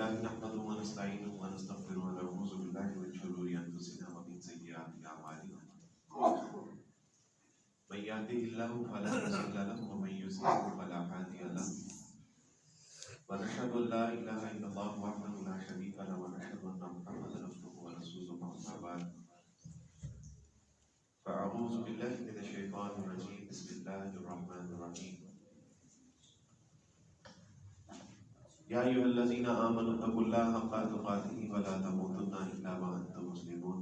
لله نحمده ونستعينه ونستغفره ونعوذ بالله من شرور أنفسنا ومن سيئات أعمالنا من يهده الله فلا مضل له ومن يضلل فلا هادي له ونشهد أن لا إله إلا الله وحده لا شريك له ونشهد أن محمدا عبده ورسوله أما بعد فأعوذ بالله من الشيطان الرجيم بسم الله الرحمن الرحيم يا أيها الذين آمنوا اتقوا الله حق تقاته ولا تموتن إلا وأنتم مسلمون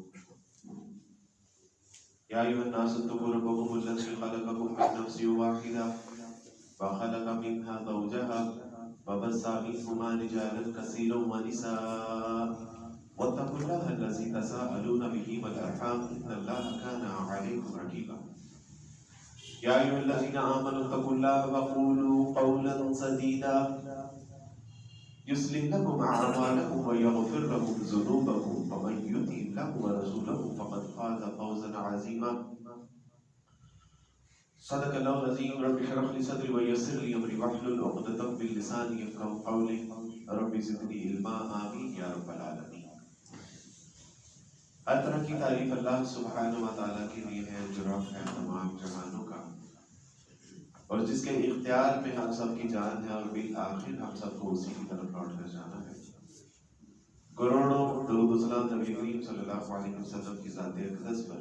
يا أيها الناس اتقوا ربكم الذي خلقكم من نفس واحدة وخلق منها زوجها وبث منهما رجالا كثيرا ونساء واتقوا الله الذي تساءلون به والأرحام إن الله كان عليكم رقيبا يا أيها الذين آمنوا اتقوا الله وقولوا قولا سديدا يصلح لكم أعمالكم ويغفر لكم ذنوبكم ومن يطع الله ورسوله فقد فاز فوزا عظيما صدق الله العظيم رب اشرح لي صدري ويسر لي أمري واحلل عقدة من لساني يفقهوا قولي رب زدني علما آمين يا رب العالمين. ہر طرح کی تعریف اللہ سبحانہ و تعالیٰ کے لیے ہے جو رب ہے تمام جہانوں کا اور جس کے اختیار میں ہم سب کی جان ہے اور بالآخر ہم سب کو اسی کی طرف لوٹ کر جانا ہے. کروڑوں درود و سلام نبی کریم صلی اللہ علیہ وسلم کی ذات اقدس پر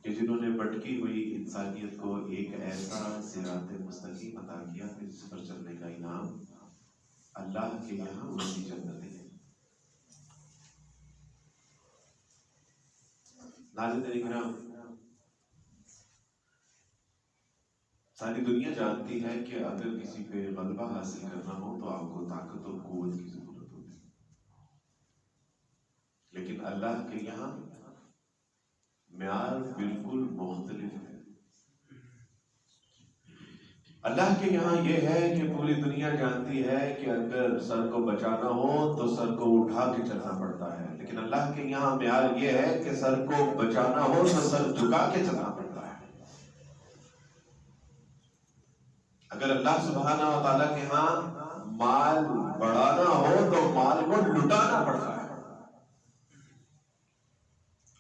کہ جنہوں نے بھٹکی ہوئی انسانیت کو ایک ایسا صراط مستقیم عطا کیا کہ جس پر چلنے کا انعام اللہ کے یہاں اسی جنتیں ہیں. ناظرین کرام، ساری دنیا جانتی ہے کہ اگر کسی پہ غلبہ حاصل کرنا ہو تو آپ کو طاقت اور قوت کی ضرورت ہوتی ہے، لیکن اللہ کے یہاں معیار بالکل مختلف ہے. اللہ کے یہاں یہ ہے کہ پوری دنیا جانتی ہے کہ اگر سر کو بچانا ہو تو سر کو اٹھا کے چلنا پڑتا ہے، لیکن اللہ کے یہاں معیار یہ ہے کہ سر کو بچانا ہو تو سر جھکا کے چلنا پڑتا ہے. اگر اللہ سبحانہ و تعالیٰ کے ہاں مال بڑھانا ہو تو مال کو لٹانا پڑتا ہے.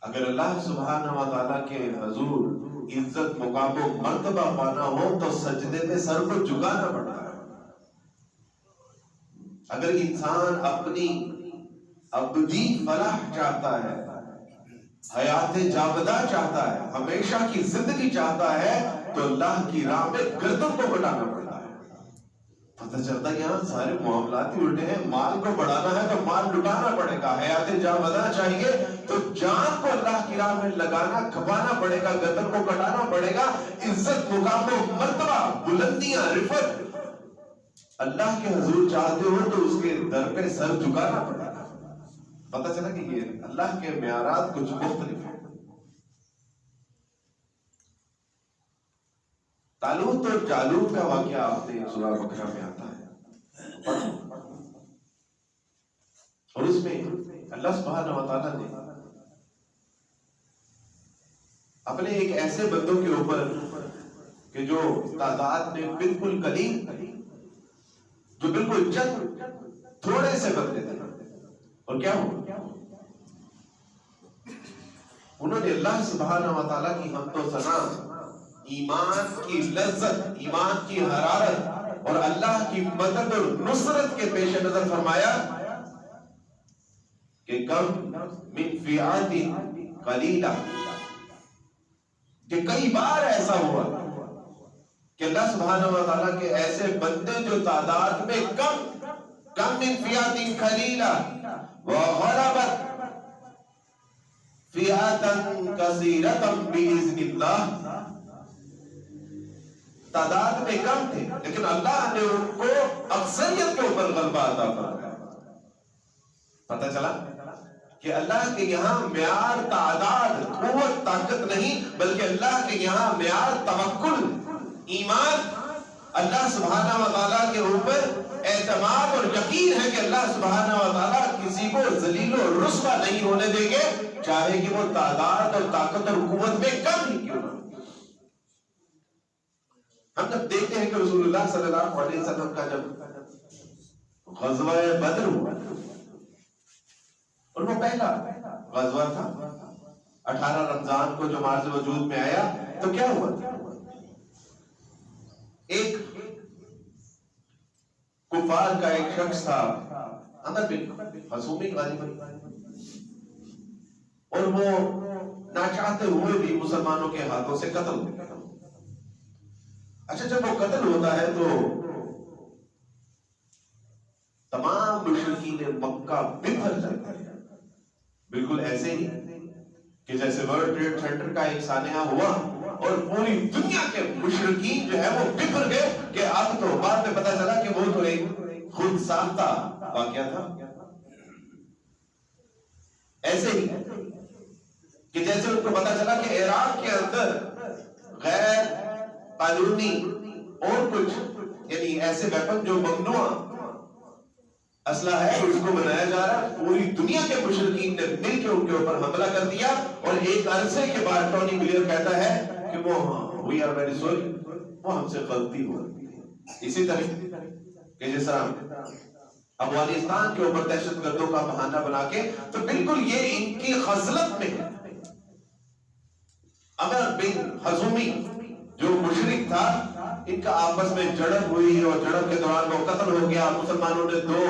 اگر اللہ سبحانہ و تعالیٰ کے حضور عزت مقام و مرتبہ پانا ہو تو سجدے میں سر کو جھکانا پڑتا ہے. اگر انسان اپنی ابدی فلاح چاہتا ہے، حیات جاودہ چاہتا ہے، ہمیشہ کی زندگی چاہتا ہے تو اللہ کی راہ میں گردن کو بڑھانا پڑتا ہے. پتہ چلتا ہے یہاں سارے معاملات ہی الٹے ہیں. مال کو بڑھانا ہے تو مال لٹانا پڑے گا، حیات جاودہ چاہیے تو جان کو اللہ کی راہ میں لگانا کھپانا پڑے گا، گردن کو کٹانا پڑے گا. عزت مقام و مرتبہ بلندیاں رفعت اللہ کے حضور چاہتے ہو تو اس کے در پہ سر جھکانا پڑے گا. پتہ چلا کہ یہ اللہ کے معیارات کچھ مختلف ہیں. طالوت اور جالوت کا واقعہ آپ نے سورہ بقرہ میں آتا ہے اور اس میں اللہ سبحانہ و تعالیٰ نے اپنے ایک ایسے بندوں کے اوپر کہ جو تعداد میں بالکل قلیل، جو بالکل چند تھوڑے سے بندے تھے، اور کیا ہو انہوں نے اللہ سبحانہ و تعالیٰ کی حمد و ثنا، ایمان کی لذت، ایمان کی حرارت اور اللہ کی مدد اور نصرت کے پیش نظر فرمایا کہ کم من فئات قلیلہ، کہ کئی بار ایسا ہوا کہ اللہ سبحانہ و تعالیٰ کے ایسے بندے جو تعداد میں کم من فئات قلیلہ وغلبت فئات کثیرۃ باذن اللہ، تعداد میں کم تھے لیکن اللہ نے ان کو اکثریت کے اوپر غلبہ عطا فرمایا. پتہ چلا کہ اللہ کے یہاں معیار تعداد، قوت، طاقت نہیں، بلکہ اللہ کے یہاں معیار توکل، ایمان، اللہ سبحانہ و تعالیٰ کے اوپر اعتماد اور یقین ہے کہ اللہ سبحانہ و تعالیٰ کسی کو ذلیل و رسوا نہیں ہونے دیں گے، چاہے کہ وہ تعداد اور طاقت اور قوت میں کم ہی کیوں نہ. ہم جب دیکھتے ہیں کہ رسول اللہ صلی اللہ علیہ وسلم کا جب غزوہ بدر ہوا اور وہ پہلا غزوہ تھا. 18 رمضان کو جو مارز وجود میں آیا تو کیا ہوا؟ ایک کفار کا ایک شخص تھا عمر بن حزومی غالباً، اور وہ نہ چاہتے ہوئے بھی مسلمانوں کے ہاتھوں سے قتل ہو گیا. اچھا جب وہ قتل ہوتا ہے تو تمام مشرکین مکہ بکھر جاتے ہیں، بالکل ایسے ہی کہ جیسے ورلڈ ٹریڈ سینٹر کا ایک سانحہ ہوا اور پوری دنیا کے مشرکین جو ہے وہ بکھر گئے کہ اب تو بعد میں پتا چلا کہ وہ تو ایک خود ساختہ واقعہ تھا. ایسے ہی کہ جیسے ان کو پتا چلا کہ عراق کے اندر غیر قانونی اور کچھ یعنی ایسے ویپن جو ممنوع اسلحہ ہے اس کو بنایا جا رہا ہے، پوری دنیا کے مشرکین نے مل کے ان کے اوپر حملہ کر دیا. اور ایک عرصے کے بعد ٹونی بلیئر کہتا ہے کہ وہ وی آر ویری سوری، وہ ہم سے غلطی ہوئی. اسی طرح کہ جس طرح افغانستان کے اوپر دہشت گردوں کا بہانہ بنا کے، تو بالکل یہ ان کی خصلت میں ہے. عمر بن حزومی جو مشرک تھا، ان کا آپس میں جڑپ ہوئی اور جڑپ کے دوران وہ قتل ہو گیا. مسلمانوں نے دو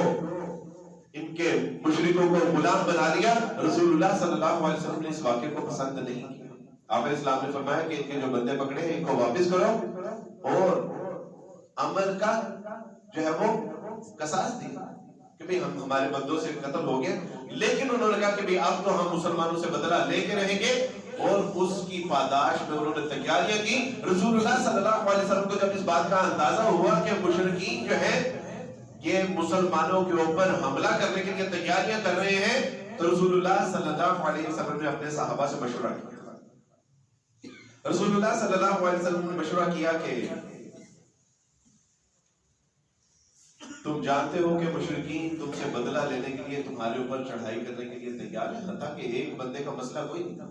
ان کے مشرکوں کو غلام بنا لیا. رسول اللہ صلی اللہ علیہ وسلم نے اس واقعے کو پسند نہیں کیا. آپ اسلام نے فرمایا کہ ان کے جو بندے پکڑے ہیں ان کو واپس کرو اور عمر کا جو ہے وہ قصاص دیا کہ بھئی ہمارے بندوں سے قتل ہو گیا. لیکن انہوں نے کہا کہ بھئی اب تو ہم مسلمانوں سے بدلہ لے کے رہیں گے، اور اس کی پاداش میں انہوں نے تیاریاں کی. رسول اللہ صلی اللہ علیہ وسلم کو جب اس بات کا اندازہ ہوا کہ مشرکین جو ہیں یہ مسلمانوں کے اوپر حملہ کرنے کے لیے تیاریاں کر رہے ہیں، تو رسول اللہ صلی اللہ علیہ وسلم نے اپنے صحابہ سے مشورہ کیا. رسول اللہ صلی اللہ علیہ وسلم نے مشورہ کیا کہ تم جانتے ہو کہ مشرکین تم سے بدلہ لینے کے لیے تمہارے اوپر چڑھائی کرنے کے لیے تیار ہے، حتیٰ کہ ایک بندے کا مسئلہ کوئی نہیں تھا.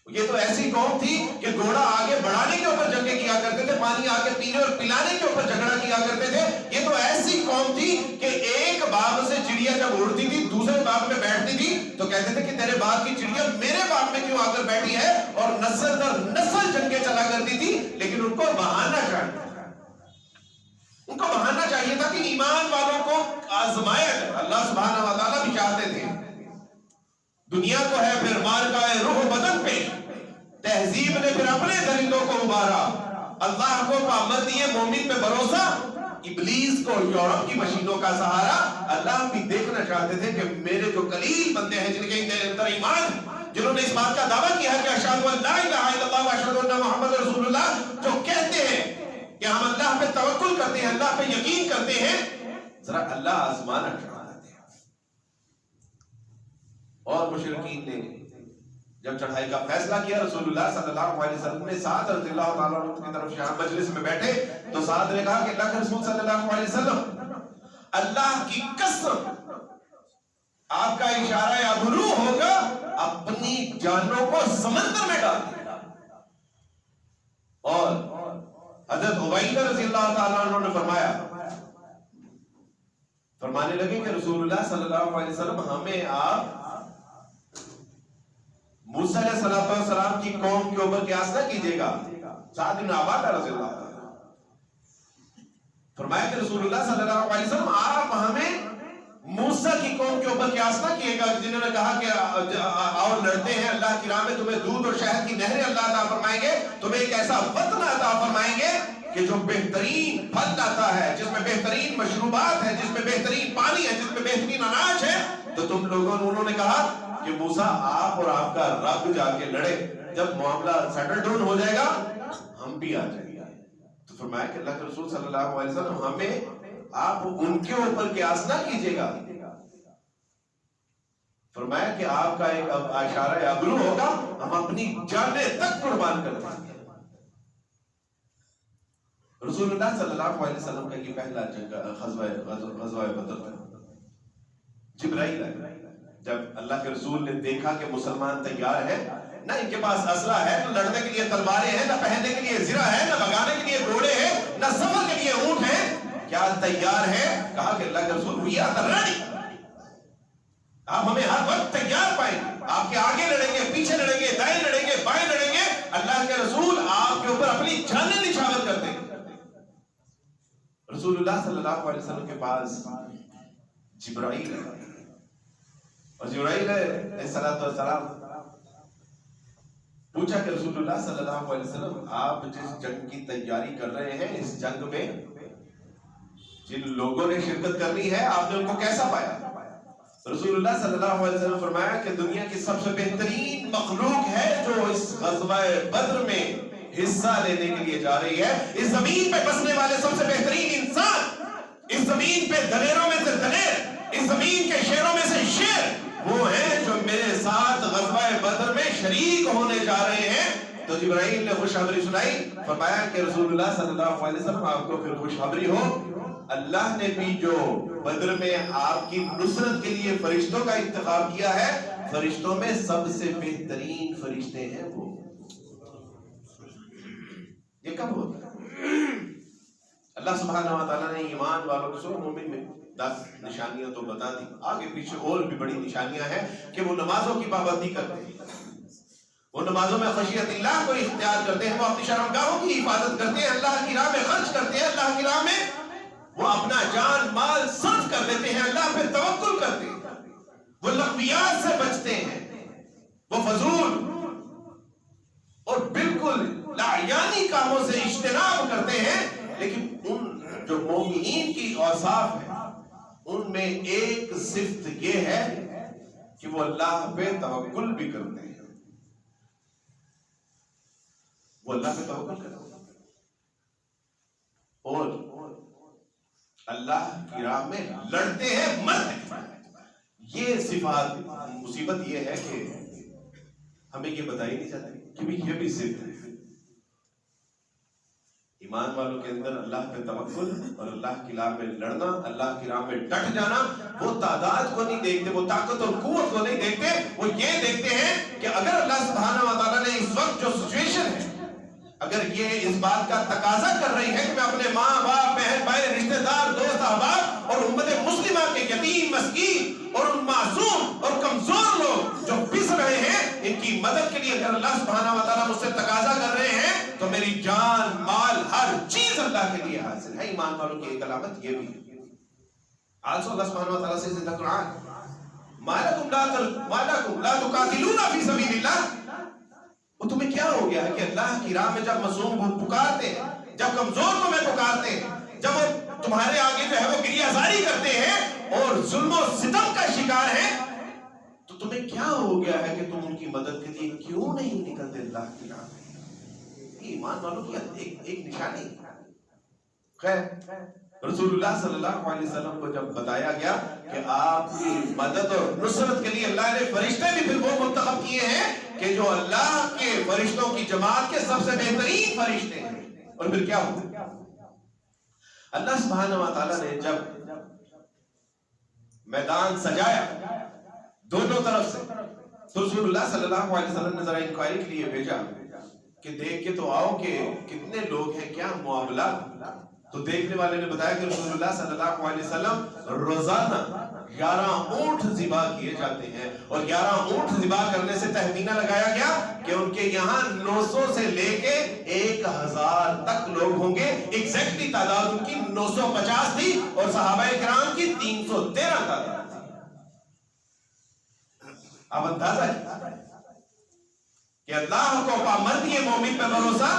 یہ تو ایسی قوم تھی کہ گھوڑا آگے بڑھانے کے اوپر جنگیں کیا کرتے تھے، پانی آگے پینے اور پلانے کے اوپر جھگڑا کیا کرتے تھے. یہ تو ایسی قوم تھی کہ ایک باغ سے چڑیا جب اڑتی تھی دوسرے باغ میں بیٹھتی تھی تو کہتے تھے کہ تیرے باغ کی چڑیا میرے باغ میں کیوں آ کر بیٹھی ہے، اور نسل در نسل جنگیں چلا کرتی تھی. لیکن ان کو بہانا چاہیے تھا، ان کو بہانا چاہیے تھا کہ ایمان والوں کو آزمایا جائے. اللہ سبحانہ و تعالیٰ بھی چاہتے تھے دنیا کو ہے پھر مار کا ہے روح بدن پہ، تہذیب نے پھر اپنے درندوں کو ابھارا. اللہ کو پابندی مومن پہ بھروسہ، ابلیس کو یورپ کی مشینوں کا سہارا. اللہ بھی دیکھنا چاہتے تھے کہ میرے جو قلیل بندے ہیں جن کے اندر ایمان، جنہوں نے اس بات کا دعویٰ کیا ہے کہ اشہد ان لا الہ الا اللہ واشہد ان محمد رسول اللہ، جو کہتے ہیں کہ ہم اللہ پہ توکل کرتے ہیں، اللہ پہ یقین کرتے ہیں، ذرا اللہ آزمانا چاہتے ہیں. اور مشرکین نے جب چڑھائی کا فیصلہ کیا، رسول اللہ صلی اللہ علیہ وسلم نے سعد رضی اللہ تعالیٰ عنہ کی طرف شاہ مجلس میں بیٹھے تو سعد نے کہا کہ اللہ کے رسول صلی اللہ علیہ وسلم، اللہ کی قسم آپ کا اشارہ ابرو ہوگا اپنی جانوں کو سمندر میں ڈال دیا. اور حضرت عبیدہ رضی اللہ تعالیٰ عنہ نے فرمانے لگے کہ رسول اللہ صلی اللہ علیہ وسلم ہمیں آپ موسیٰ علیہ السلام کی قوم کے اوپر قیاس نہ کیجئے گا. سعد بن عبادہ رضی اللہ عنہ فرمایا کہ رسول اللہ صلی اللہ علیہ وسلم آپ ہمیں موسیٰ کی قوم کے اوپر قیاس نہ کیے گا جنہوں نے کہا کہ آؤ لڑتے ہیں اللہ کی راہ میں، تمہیں دودھ اور شہد کی نہریں اللہ عطا فرمائیں گے، تمہیں ایک ایسا وطن عطا فرمائیں گے کہ جو بہترین پھل لاتا ہے، جس میں بہترین مشروبات ہے، جس میں بہترین پانی ہے، جس میں بہترین اناج ہے. تو تم لوگوں نے، انہوں نے کہا کہ موسیٰ آپ اور آپ کا رب جا کے لڑے، جب معاملہ سیٹل ڈاؤن ہو جائے گا ہم بھی آ جائیں گے. تو فرمایا کہ اللہ کے رسول صلی اللہ علیہ وسلم ہمیں آپ ان کے اوپر قیاس نہ کیجئے گا. فرمایا کہ آپ کا ایک اشارہ ابرو ہوگا ہم اپنی جانیں تک قربان کر دیں گے. رسول اللہ صلی اللہ علیہ وسلم کا یہ پہلا غزوہ بدر تھا. جبرائیل آئے، جب اللہ کے رسول نے دیکھا کہ مسلمان تیار ہے، نہ ان کے پاس اسلحہ ہے، نہ لڑنے کے لیے تلواریں ہیں، نہ پہننے کے لیے زرہ ہے، نہ بھگانے کے لیے گھوڑے ہیں، نہ سفر کے لیے اونٹ ہیں، کیا تیار ہے؟ کہا کہ اللہ کے رسول وی آر ریڈی، آپ ہمیں ہر وقت تیار پائیں گے، آپ کے آگے لڑیں گے، پیچھے لڑیں گے، دائیں لڑیں گے، بائیں لڑیں گے، اللہ کے رسول آپ کے اوپر اپنی جانیں نچھاور کر دیں گے۔ رسول اللہ صلی اللہ علیہ وسلم کے پاس جبرائیل ہے، اور جبرائیل علیہ السلام پوچھا کہ رسول اللہ صلی اللہ علیہ وسلم آپ جس جنگ کی تیاری کر رہے ہیں، اس جنگ میں جن لوگوں نے شرکت کرنی ہے آپ نے ان کو کیسا پایا؟ رسول اللہ صلی اللہ علیہ وسلم فرمایا کہ دنیا کی سب سے بہترین مخلوق ہے جو اس غزوہ بدر میں حصہ لینے کے لیے جا رہی ہے، اس زمین پہ بسنے والے سب سے بہترین انسان، اس زمین پہ دلیروں میں سے دلیر، اس زمین کے شیروں میں سے شیر وہ ہیں جو میرے ساتھ غزوہ بدر میں شریک ہونے جا رہے ہیں۔ تو جبرائیل نے خوشخبری سنائی، فرمایا کہ رسول اللہ صلی اللہ علیہ وسلم آپ کو پھر خوشخبری ہو، اللہ نے بھی جو بدر میں آپ کی نصرت کے لیے فرشتوں کا انتخاب کیا ہے، فرشتوں میں سب سے بہترین فرشتے ہیں وہ۔ یہ کب ہوتا ہے؟ اللہ سبحانہ و تعالیٰ نے ایمان والوں کو مومن میں 10 نشانیاں تو بتا دی، آگے پیچھے اور بھی بڑی نشانیاں ہیں کہ وہ نمازوں کی پابندی کرتے ہیں، وہ نمازوں میں خشیت اللہ کو اختیار کرتے ہیں، وہ اپنی شرمگاہوں کی حفاظت کرتے ہیں، اللہ کی راہ میں خرچ کرتے ہیں، اللہ کی راہ میں وہ اپنا جان مال صرف کر دیتے ہیں، اللہ پہ توکل کرتے ہیں، وہ لغویات سے بچتے ہیں، وہ فضول اور بالکل لاعیانی کاموں سے اجتناب کرتے ہیں۔ لیکن ان جو مومنین کی اوصاف ہے ان میں ایک صفت یہ ہے کہ وہ اللہ پہ توکل بھی کرتے ہیں، وہ اللہ پہ توکل کرتے ہیں اور اللہ کی راہ میں لڑتے ہیں، مرتے ہیں۔ یہ صفات، مصیبت یہ ہے کہ ہمیں یہ بتائی نہیں جاتی کہ یہ بھی صفت ہے۔ ایمان والوں کے اندر اللہ پہ توکل اور اللہ کی راہ میں لڑنا، اللہ کی راہ میں ڈٹ جانا، وہ تعداد کو نہیں دیکھتے، وہ طاقت اور قوت کو نہیں دیکھتے، وہ یہ دیکھتے ہیں کہ اگر اللہ سبحانہ و تعالیٰ نے اس وقت جو سچویشن ہے، اگر یہ اس بات کا تقاضا کر رہی ہے کہ میں اپنے ماں باپ، بہن بھائی، رشتہ دار، دوست احباب اور امت مسلمہ کے یتیم، مسکین اور ان معصوم اور کمزور لوگ جو پس رہے ہیں، ان کی مدد کے لیے اگر اللہ سبحانہ و تعالیٰ مجھ سے تقاضا کر رہے ہیں تو میری جان، مال، ہر چیز اللہ کے لیے حاصل ہے۔ ایمان والوں کی ایک علامت یہ بھی ہے۔ آلسو اللہ سبحانہ و تعالیٰ سے زندہ قرآن مالکم لا تقاتلون فی سبیل اللہ، وہ تمہیں کیا ہو گیا ہے کہ اللہ کی راہ میں جب معصوم پکارتے ہیں، جب کمزور تمہیں پکارتے ہیں، جب وہ تمہارے آگے جو ہے وہ گریہ زاری کرتے ہیں اور ظلم و ستم کا شکار ہیں، تو تمہیں کیا ہو گیا ہے کہ تم ان کی مدد کے لیے کیوں نہیں نکلتے اللہ کی راہ میں؟ ایمان والوں کی ایک نشانی۔ خیر، رسول اللہ صلی اللہ علیہ وسلم کو جب بتایا گیا کہ آپ کی مدد اور نصرت کے لیے اللہ نے فرشتے بھی پھر وہ منتخب کیے ہیں کہ جو اللہ کے فرشتوں کی جماعت کے سب سے بہترین فرشتے ہیں، اور پھر کیا ہوا؟ اللہ سبحانہ و تعالیٰ نے جب میدان سجایا دونوں طرف سے، تو رسول اللہ صلی اللہ علیہ وسلم نے ذرا انکوائری کے لیے بھیجا کہ دیکھ کے تو آؤ کہ کتنے لوگ ہیں، کیا معاملہ۔ تو دیکھنے والے نے بتایا کہ رسول اللہ صلی اللہ علیہ وسلم روزانہ 11 اونٹ ذبح کیے جاتے ہیں، اور 11 اونٹ ذبح کرنے سے تخمینہ لگایا گیا کہ ان کے یہاں 900 سے لے کے 1000 تک لوگ ہوں گے۔ ایگزیکٹلی تعداد ان کی 950 تھی اور صحابہ کرام کی 313 تعداد تھی۔ اب اندازہ کہ اللہ کو پامردی مومن پہ بھروسہ،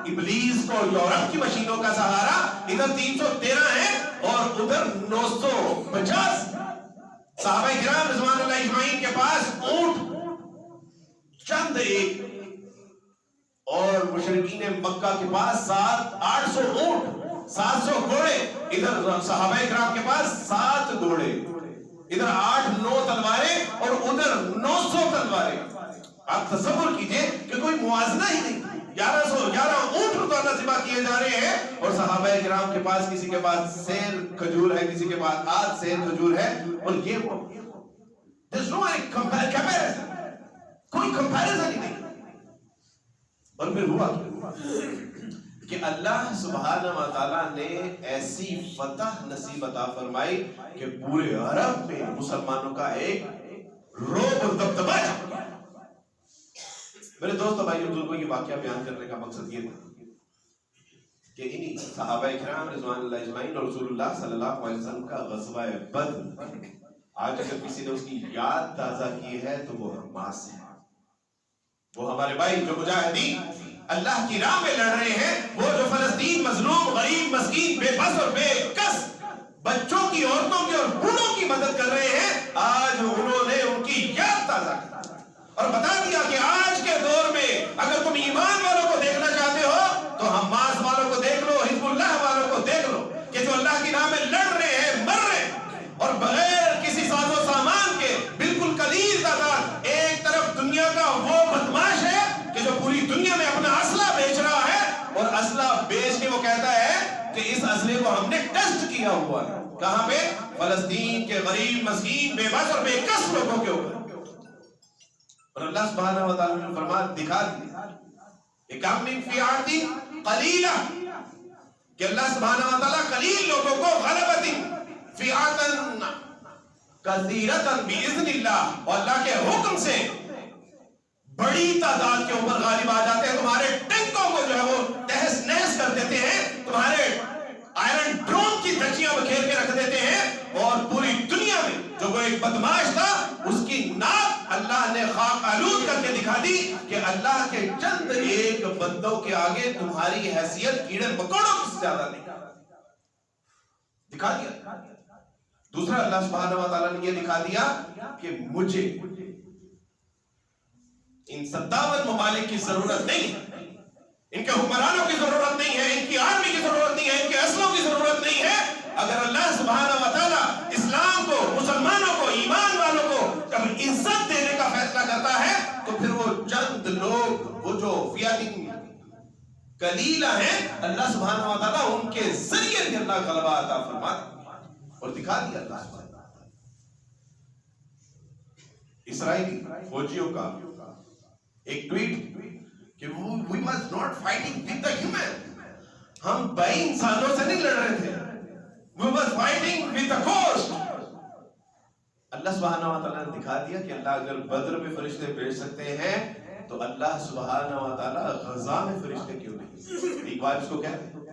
ابلیس کو یورپ کی مشینوں کا سہارا، ادھر 313 ہیں اور ادھر 950۔ صحابہ کرام رضوان اللہ اجمعین کے پاس اونٹ چند ایک، اور مشرکین مکہ کے پاس 800 اونٹ، 700 گھوڑے، ادھر صحابہ کرام کے پاس 7 گھوڑے، ادھر 8-9 تلواریں اور ادھر 900 تلواریں۔ آپ تصور کیجئے کہ کوئی موازنہ ہی نہیں، 11 اونٹ روزانہ ذبح کیے جا رہے ہیں، اور صحابہ کرام کے پاس کسی کے پاس سیر کھجور ہے، کسی کے پاس آدھ سیر کھجور ہے، اور یہ کوئی کمپیریزن ہی نہیں۔ اور پھر ہوا کہ اللہ سبحانہ و تعالیٰ نے ایسی فتح نصیب عطا فرمائی کہ پورے عرب میں مسلمانوں کا ایک رعب اور دبدبا چھا گیا۔ میرے دوست بھائیو بزرگوں، یہ واقعہ بیان کرنے کا مقصد یہ تھا کہ انہی صحابہ کرام رضوان اللہ اجمعین اور رسول اللہ صلی اللہ علیہ وسلم کا غزوہ بدر آج اگر کسی نے اس کی یاد تازہ کی ہے تو وہ حماس ہے، وہ ہمارے بھائی جو مجاہدین اللہ کی راہ میں لڑ رہے ہیں، وہ جو فلسطین مظلوم غریب مسکین بے بس اور بے کس بچوں کی عورتوں کی اور بوڑھوں کی مدد کر رہے ہیں، آج انہوں نے ان کی یاد تازہ کی اور بتا دیا کہ آج کے دور میں اگر تم ایمان والوں کو دیکھنا چاہتے ہو تو حماس والوں کو دیکھ لو، حزب اللہ والوں کو دیکھ لو کہ جو اللہ کی راہ میں لڑ رہے ہیں، مر رہے ہیں اور بغیر کسی ساز و سامان کے بالکل قلیل تعداد۔ ایک طرف دنیا کا وہ بدماش ہے کہ جو پوری دنیا میں اپنا اسلحہ بیچ رہا ہے اور اسلحہ بیچ کے وہ کہتا ہے کہ اس اسلحے کو ہم نے ٹیسٹ کیا ہوا ہے، کہاں پہ؟ فلسطین کے غریب مسکین بے بس اور بے کس لوگوں کے اوپر۔ اور اللہ سبحانہ و تعالیٰ نے فرمایا، دکھا دیا کہ کم من فئۃ قلیلہ، کہ اللہ سبحانہ و تعالیٰ قلیل لوگوں کو غلبت فئۃ کثیرۃ باذن اللہ، اور اللہ کے حکم سے بڑی تعداد کے اوپر غالب آ جاتے ہیں، تمہارے ٹینکوں کو جو ہے وہ تہس نہس کر دیتے ہیں، تمہارے آئرن ڈرون کی دھچیاں بکھیر کے رکھ دیتے ہیں، اور پوری دنیا میں جو وہ ایک بدماش تھا اس کی ناک اللہ نے خاک آلود کر کے دکھا دی کہ اللہ کے چند ایک بندوں کے آگے تمہاری حیثیت کیڑے مکوڑوں سے زیادہ نہیں، دکھا دیا۔ دوسرا اللہ سبحانہ و تعالیٰ نے یہ دکھا دیا کہ مجھے ان 57 ممالک کی ضرورت نہیں ہے، ان کے حکمرانوں کی ضرورت نہیں ہے، ان کی آرمی کی ضرورت نہیں ہے، ان کے اسلحوں کی ضرورت نہیں ہے۔ اگر اللہ سبحانہ و تعالیٰ اسلام کو، مسلمانوں کو، ایمان والوں کو جب عزت دینے کا فیصلہ کرتا ہے تو پھر وہ چند لوگ، وہ جو فئۃ قلیلہ ہیں، اللہ سبحانہ و تعالیٰ ان کے ذریعے بھی اللہ غلبہ عطا فرماتا اور دکھا دیا اللہ سبحانہ و تعالیٰ۔ اسرائیلی فوجیوں کا ایک ٹویٹ کہ we was not fighting with the human، ہم بھائی انسانوں سے نہیں لڑ رہے تھے، we was fighting with the ghost۔ اللہ سبحانہ و تعالیٰ نے دکھا دیا کہ اللہ اگر بدر میں فرشتے بھیج سکتے ہیں تو اللہ سبحانہ و تعالیٰ غزہ میں فرشتے کیوں نہیں؟ اقبال اس کو کہتے ہیں،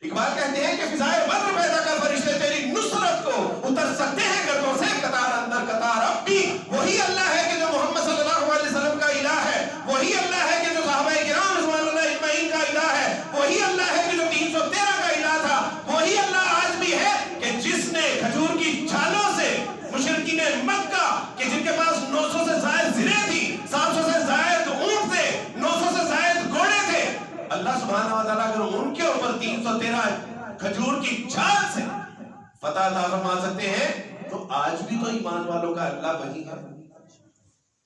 اقبال کہتے ہیں کہ فضائے بدر پیدا کر فرشتے تیری نصرت کو اتر سکتے ہیں گردوں سے قطار اندر قطار۔ اب بھی وہی اللہ ہے کہ جو محمد صلی اللہ علیہ وسلم کا الہ ہے، وہی اللہ ہے کہ جو صحابہ کرام رضوان اللہ اجمعین کا الہ ہے، وہی اللہ ہے کہ جو 313 کا الہ تھا، وہی اللہ آج بھی ہے کہ جس نے کھجور کی چھالوں سے مشرکین مکہ کہ جن کے پاس 900 سے زائد زریں تھی، 700 سے زائد اونٹ تھے، 900 سے زائد گھوڑے تھے، اللہ سبحانہ و تعالیٰ اگر ان کے اوپر 313 کھجور کی چھال سے فتح عطا فرما سکتے ہیں تو آج بھی تو ایمان والوں کا اللہ وہی ہے۔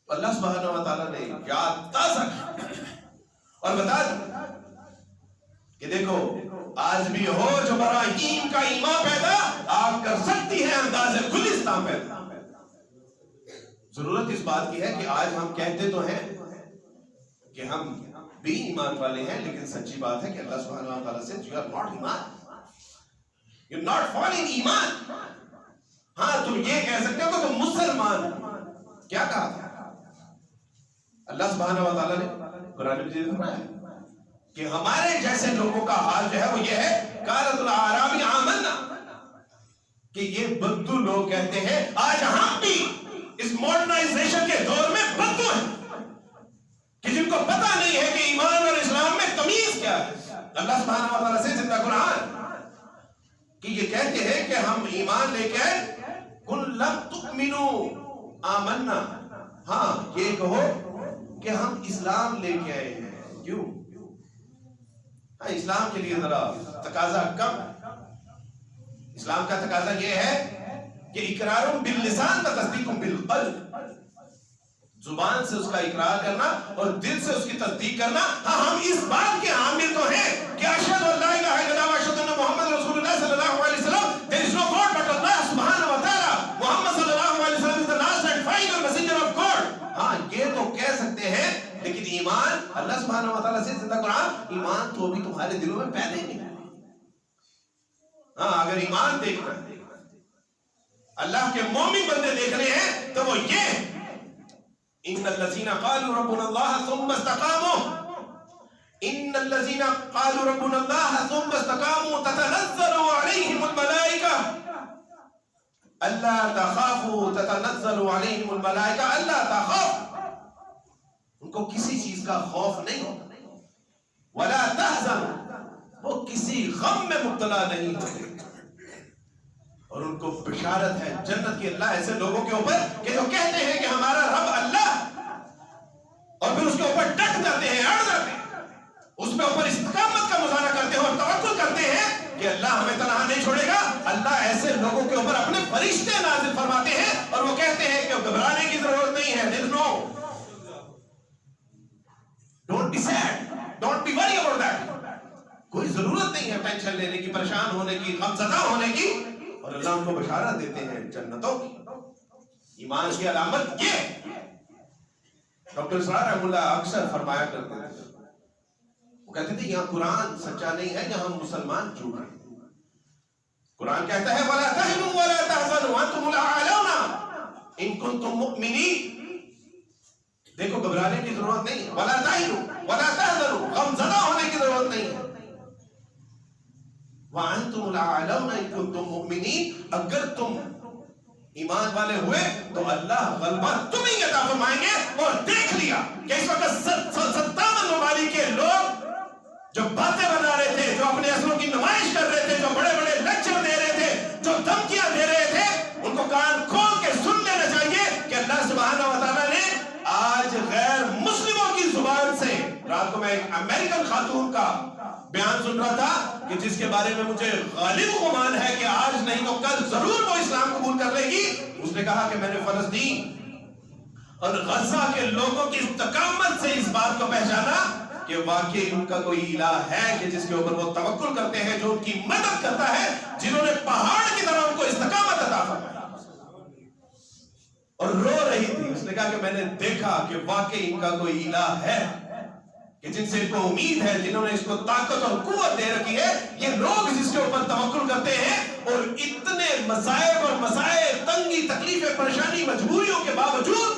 اللہ سبحانہ و تعالیٰ نے یاد تازہ کی اور بتا دیا کہ دیکھو آج بھی ہو جو براہیم کا ایمان پیدا آپ کر سکتی ہے انداز گلستان پیدا۔ ضرورت اس بات کی ہے کہ آج ہم کہتے تو ہیں کہ ہم بھی ایمان والے ہیں، لیکن سچی بات ہے کہ اللہ سبحانہ و تعالیٰ سے you are not ایمان، you're not falling ایمان۔ ہاں تم یہ کہہ سکتے ہو کہ تم مسلمان، کیا کہا تھا اللہ سبحانہ و تعالیٰ نے قرآن مجید میں فرمایا کہ ہمارے جیسے لوگوں کا حال جو ہے وہ یہ ہے، قالت الاعراب آمنا، کہ یہ بدو لوگ کہتے ہیں آج ہم بھی اس ماڈرنائزیشن کے دور میں بدو ہیں کہ جن کو پتہ نہیں ہے کہ ایمان اور اسلام میں تمیز کیا ہے۔ اللہ سبحانہ و تعالیٰ سے زندہ قرآن کہ یہ کہتے ہیں کہ ہم ایمان لے کے قل لم تؤمنوا آمنا، ہاں یہ کہو کہ ہم اسلام لے کے آئے ہیں، کیوں؟ ہاں اسلام کے لیے ذرا تقاضا کم، اسلام کا تقاضا یہ ہے کہ اقرار باللسان و تصدیق بالقلب، زبان سے اس کا اقرار کرنا اور دل سے اس کی تصدیق کرنا۔ ہاں ہم اس بات کے حامل تو ہیں کہ اشہد ان لا الہ الا اللہ و اشہد ان محمد رسول اللہ صلی اللہ علیہ وسلم، there is no God but Allah سبحانہ و تعالی، محمد صلی اللہ علیہ وسلم is the last and final messenger of God۔ ہاں یہ تو کہہ سکتے ہیں، لیکن ایمان اللہ سبحانہ و تعالی والا سے زندہ قرآن، ایمان تو ابھی تمہارے دلوں میں پیدا ہی نہیں ہے۔ ہاں اگر ایمان دیکھنا ہے، اللہ کے مومن بندے دیکھنے ہیں تو وہ یہ ان الذین قالوا ربنا اللہ ثم استقاموا، ان الذین قالوا ربنا اللہ ثم استقاموا تتنزل علیہم الملائکہ اللہ تخافوا، تتنزل علیہم الملائکہ اللہ تخافوا، ان کو کسی چیز کا خوف نہیں، ولا تحزنوا، وہ کسی غم میں مبتلا نہیں ہوتے، اور ان کو بشارت ہے جنت کی اللہ ایسے لوگوں کے اوپر کہ جو کہتے ہیں کہ ہمارا رب اللہ، اور پھر اس کے اوپر ڈٹ جاتے ہیں، اڑ جاتے ہیں، اس پہ اوپر استقامت کا مظاہرہ کرتے ہیں اور توکل کرتے ہیں کہ اللہ ہمیں تنہا نہیں چھوڑے گا۔ اللہ ایسے لوگوں کے اوپر اپنے فرشتے نازل فرماتے ہیں اور وہ کہتے ہیں کہ گھبرانے کی ضرورت نہیں ہے، دل no, don't be sad, don't be worry about that, کوئی ضرورت نہیں ہے ٹینشن لینے کی، پریشان ہونے کی، غمزدہ ہونے کی، اور اللہ ان کو بشارت دیتے ہیں جنتوں کی۔ ایمان کی علامت یہ ڈاکٹر اسرار رحمہ اللہ اکثر فرمایا کرتے تھے، وہ کہتے تھے یہاں قرآن سچا نہیں ہے، یہاں مسلمان جھوٹ ہے۔ قرآن کہتا ہے وَلَا تَهِنُوا وَلَا تَحْزَنُوا وَأَنْتُمُ الْأَعْلَوْنَ إِن كُنتُم مُؤْمِنِينَ، دیکھو گھبرانے کی ضرورت نہیں ہے، وَلَا تَهِنُوا وَلَا تَحْزَنُوا، غمزدہ ہونے کی ضرورت نہیں ہے، وَأَنْتُمُ الْأَعْلَوْنَ إِن كُنتُم مُؤْمِنِينَ، اگر تم ایمان والے ہوئے تو اللہ غلبہ تمہیں عطا فرمائیں گے۔ اور دیکھ لیا کہ اس وقت 57 ممالک کے لوگ جو باتیں بنا رہے تھے، جو اپنے اثروں کی نمائش کر رہے تھے، جو بڑے بڑے لیکچر دے رہے تھے، جو دھمکیاں دے رہے تھے، ان کو کان کھول کے سن لینا چاہیے کہ اللہ سبحانہ و تعالیٰ نے آج غیر مسلموں کی زبان سے، رات کو میں ایک امریکن خاتون کا بیان سن رہا تھا کہ جس کے بارے میں مجھے غالب گمان ہے کہ آج نہیں تو کل ضرور وہ اسلام قبول کر لے گی، اس نے کہا کہ میں نے فلسطین اور غزہ کے لوگوں کی استقامت سے اس بات کو پہچانا کہ واقعی ان کا کوئی الہ ہے کہ جس کے اوپر وہ توکل کرتے ہیں، جو ان کی مدد کرتا ہے، جنہوں نے پہاڑ کی طرح ان کو استقامت عطا فرمائی، اور رو رہی تھی۔ اس نے کہا کہ میں نے دیکھا کہ واقعی ان کا کوئی الہ ہے کہ جن سے ان کو امید ہے، جنہوں نے اس کو طاقت اور قوت دے رکھی ہے، یہ لوگ جس کے اوپر توکل کرتے ہیں اور اتنے مصائب اور مسائل، تنگی، تکلیفیں، پریشانی، مجبوریوں کے باوجود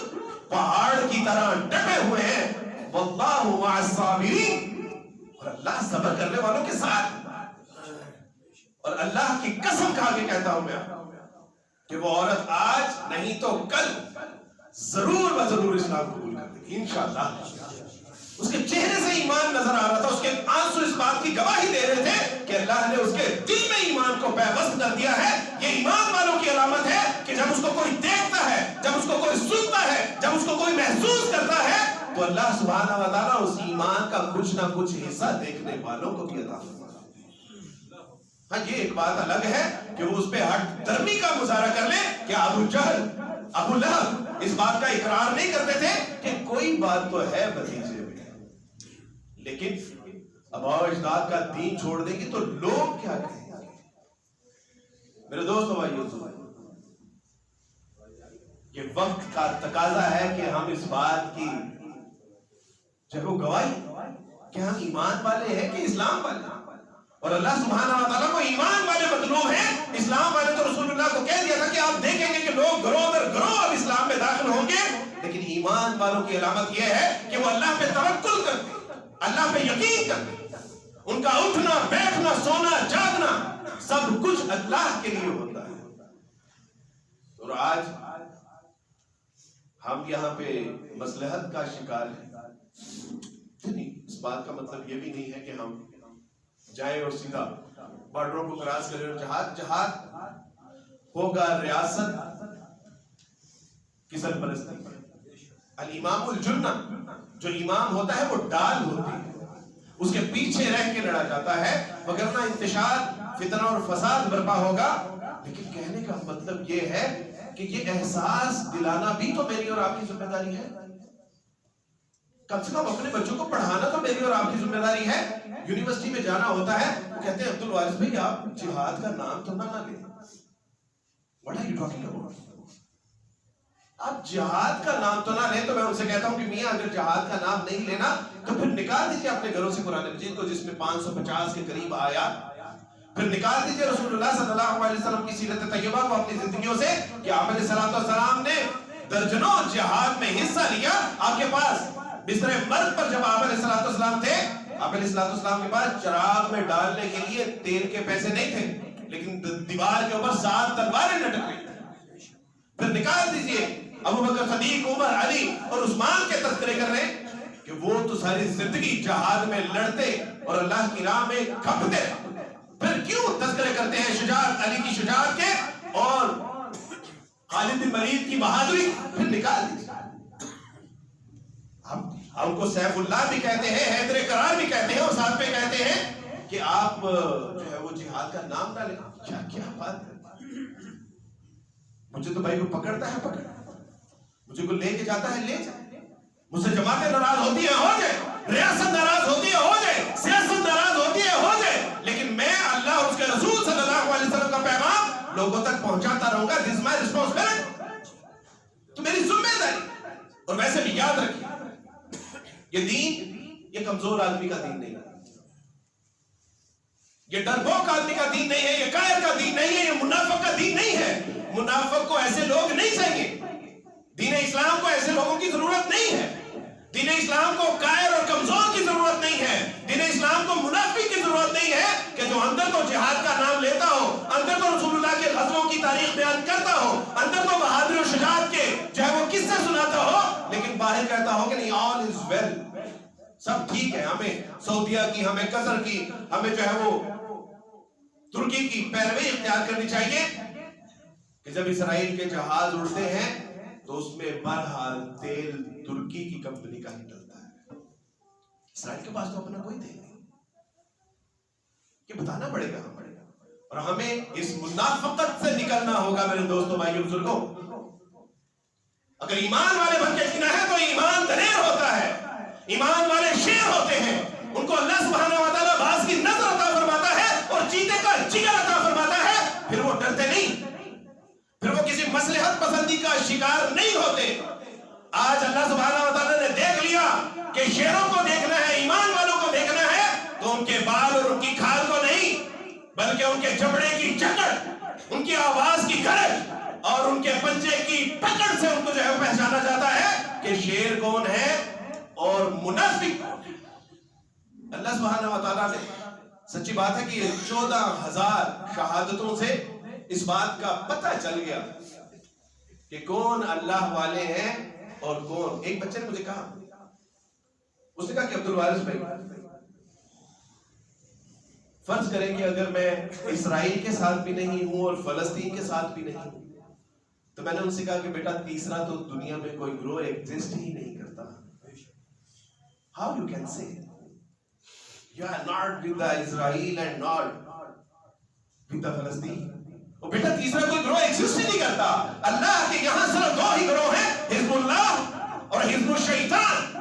پہاڑ کی طرح ڈٹے ہوئے ہیں، واللہ مع الصابرین، اور اللہ صبر کرنے والوں کے ساتھ۔ اور اللہ کی قسم کھا کے کہتا ہوں میں کہ وہ عورت آج نہیں تو کل ضرور بضرور اسلام قبول کر دے گی انشاءاللہ۔ اس کے چہرے سے ایمان نظر آ رہا تھا، اس کے آنسو اس بات کی گواہی دے رہے تھے کہ اللہ نے اس کے دل میں ایمان کو پیوست کر دیا ہے۔ یہ ایمان والوں کی علامت ہے کہ جب اس کو کوئی دیکھتا ہے، جب اس کو کوئی سنتا ہے، جب اس کو کوئی محسوس کرتا ہے تو اللہ سبحانہ و تعالیٰ اس ایمان کا کچھ نہ کچھ حصہ دیکھنے والوں کو بھی عطا فرماتا ہے۔ ہاں یہ ایک بات الگ ہے کہ وہ اس پہ ہٹ درمی کا مظاہرہ کر لے کہ ابو جہل، ابو لہب اس بات کا اقرار نہیں کرتے تھے کہ کوئی بات تو ہے بھتیجے میں، لیکن آباء و اجداد کا دین چھوڑ دیں گے تو لوگ کیا کہیں گے؟ میرے دوستو بھائیو، یہ وقت کا تقاضا ہے کہ ہم اس بات کی جب وہ گواہی کہ ہم ایمان والے ہیں کہ اسلام والے ہیں، اور اللہ سبحانہ و تعالیٰ کو ایمان والے مطلوب ہیں۔ اسلام والے تو رسول اللہ کو کہہ دیا تھا کہ آپ دیکھیں گے کہ لوگ گروہ در گروہ اب اسلام میں داخل ہوں گے، لیکن ایمان والوں کی علامت یہ ہے کہ وہ اللہ پہ توکل کرتے، اللہ پہ یقین کرتے، ان کا اٹھنا، بیٹھنا، سونا، جاگنا سب کچھ اللہ کے لیے ہوتا ہے۔ اور آج ہم یہاں پہ مصلحت کا شکار ہیں۔ اس بات کا مطلب یہ بھی نہیں ہے کہ ہم جائیں اور سیدھا بارڈروں کو کراس کریں اور جہاد ہوگا ریاست کی سرپرستی پر۔ الامام الجنہ، جو امام ہوتا ہے وہ ڈال ہوتی ہے، اس کے پیچھے رہ کے لڑا جاتا ہے، وگرنہ انتشار، فتنہ اور فساد برپا ہوگا۔ لیکن کہنے کا مطلب یہ ہے کہ یہ احساس دلانا بھی تو میری اور آپ کی ذمہ داری ہے۔ کم سے کم اپنے بچوں کو پڑھانا تو میری اور آپ کی ذمہ داری ہے۔ یونیورسٹی میں جانا ہوتا ہے، وہ کہتے ہیں عبد الوارث بھائی آپ جہاد کا نام تو نہ لیں۔ What are you talking about? آپ جہاد کا نام تو نہ لیں. تو میں ان سے کہتا ہوں کہ میاں اگر جہاد کا نام نہیں لینا تو پھر نکال دیجیے اپنے گھروں سے قرآن مجید کو, جس میں 550 کے قریب آیا. پھر نکال دیجیے رسول اللہ صلی اللہ علیہ وسلم کی سیرت طیبہ کو اپنی زندگیوں سے کہ آپ علیہ السلام نے درجنوں جہاد میں حصہ لیا. آپ کے پاس بستر مرگ پر جب آپ علیہ السلام تھے, آپ علیہ السلام کے پاس چراغ میں ڈالنے کے لیے تیل کے پیسے نہیں تھے, لیکن دیوار کے اوپر 7 تلواریں لٹک رہی تھیں. پھر نکال دیجئے ابو بکر صدیق, عمر, علی اور عثمان کے تذکرے کر رہے ہیں کہ وہ تو ساری زندگی جہاد میں لڑتے اور اللہ کی راہ میں کھپتے. پھر کیوں تذکرے کرتے ہیں شجاعت, علی کی شجاعت کے اور خالد بن ولید کی بہادری؟ پھر نکال دیجئے. ہم کو سیف اللہ بھی کہتے ہیں, حیدر کرار بھی کہتے ہیں, اور ساتھ میں کہتے ہیں کہ آپ جو ہے وہ جہاد کا نام نہ لیں. کیا بات ہے. مجھے تو بھائی کو پکڑتا ہے پکڑ, مجھے کو لے کے جاتا ہے لے جائے, مجھ سے جماعتیں ناراض ہوتی ہیں ہو جائے, ریاست ناراض ہوتی ہے ہو جائے, سیاست ناراض ہوتی ہے ہو جائے, لیکن میں اللہ اور اس کے رسول صلی اللہ علیہ وسلم کا پیغام لوگوں تک پہنچاتا رہوں گا. دس مائی ریسپانسبلٹی, تو میری ذمہ داری. اور ویسے بھی یاد رکھیے یہ دین یہ کمزور آدمی کا دین نہیں ہے, یہ ڈرپوک آدمی کا دین نہیں ہے, یہ کائر کا دین نہیں ہے, یہ منافق کا دین نہیں ہے. منافق کو ایسے لوگ نہیں چاہیے. دین اسلام کو ایسے لوگوں کی ضرورت نہیں ہے. دین اسلام کو کائر اور کمزور کی ضرورت نہیں ہے. دین اسلام کو منافق کی ضرورت نہیں ہے کہ جو اندر تو جہاد کا نام لیتا ہو, اندر تو رسول اللہ کے غزووں کی تاریخ بیان کرتا ہو, اندر تو بہادری و شجاعت کے چاہے وہ کس سے سناتا ہو, لیکن باہر کہتا ہو کہ نہیں all is well, سب ٹھیک ہے, ہمیں سعودیہ کی, ہمیں قطر کی, ہمیں جو ہے وہ ترکی کی پیروی اختیار کرنی چاہیے. کہ جب اسرائیل کے جہاز اڑتے ہیں تو اس میں بہرحال تیل ترکی کی کمپنی کا ہی ڈلتا ہے. اسرائیل کے پاس تو اپنا کوئی تیل نہیں. یہ بتانا پڑے گا ہمیں, اور ہمیں اس منافقت سے نکلنا ہوگا میرے دوستوں, بھائیوں, بزرگوں. اگر ایمان والے بن کے جینا ہے تو ایمان دلیر ہوتا ہے, ایمان والے شیر ہوتے ہیں. ان کو اللہ سبحانہ و تعالیٰ باز کی نظر عطا فرماتا ہے اور چیتے کا جگر عطا فرماتا ہے. پھر وہ ڈرتے نہیں, پھر وہ کسی مصلحت پسندی کا شکار نہیں ہوتے. آج اللہ سبحانہ و تعالیٰ نے دیکھ لیا کہ شیروں کو دیکھنا ہے, ایمان والوں کو دیکھنا ہے, تو ان کے بال اور ان کی کھال کو نہیں, بلکہ ان کے چمڑے کی چکر, ان کی آواز کی گرج اور ان کے پنجے کی پکڑ سے ان کو جو ہے پہچانا جاتا ہے کہ شیر کون ہے اور منافق کون ہے. اللہ سبحانہ و تعالیٰ نے, سچی بات ہے کہ 14,000 شہادتوں سے اس بات کا پتہ چل گیا کہ کون اللہ والے ہیں اور کون. ایک بچے نے مجھے کہا, اس نے کہا کہ عبد الوارث بھائی, فرض کریں کہ اگر میں اسرائیل کے ساتھ بھی نہیں ہوں اور فلسطین کے ساتھ بھی نہیں ہوں, تو میں نے ان سے کہا کہ بیٹا تیسرا تو دنیا میں کوئی گروہ ایگزسٹ ہی نہیں کرتا. How you can say you are not with the Israel and not with the Palestine. اور بیٹا تیسرا کوئی گروہ ایگزسٹ ہی نہیں کرتا. اللہ کے یہاں صرف 2 ہی گروہ ہیں, حزب اللہ اور حزب الشیطان.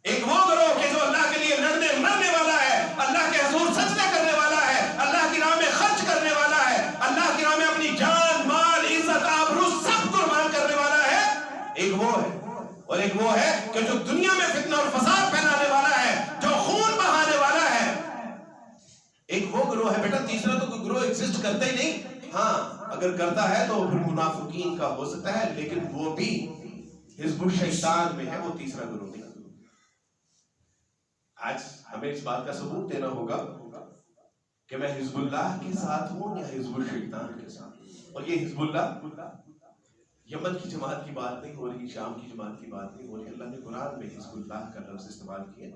ایک وہ گروہ کہ جو اللہ کے لیے لڑنے مرنے والا ہے, اللہ کے حضور سجدے کرنے والا ہے, اللہ کی راہ میں خرچ کرنے والا ہے, اللہ کی راہ میں اپنی جان, مال, عزت, آبرو سب قربان کرنے والا ہے. ایک وہ ہے, اور ایک وہ ہے کہ جو دنیا میں فتنہ اور فساد پھیلانے والا ہے, جو خون بہانے والا ہے. ایک وہ گروہ ہے. بیٹا تیسرا تو کوئی گروہ ایگزسٹ کرتا ہی نہیں. ہاں اگر کرتا ہے تو پھر منافقین کا ہو سکتا ہے, لیکن وہ بھی حزب الشیطان میں ہے, وہ تیسرا گروہ نہیں. آج ہمیں اس بات کا ثبوت دینا ہوگا کہ میں حزب اللہ کے ساتھ ہوں یا حزب الشیطان کے ساتھ. اور یہ حزب اللہ یمن کی جماعت کی بات نہیں ہو رہی, شام کی جماعت کی بات نہیں ہو رہی. اللہ نے قرآن میں حزب اللہ کا لفظ استعمال کیا,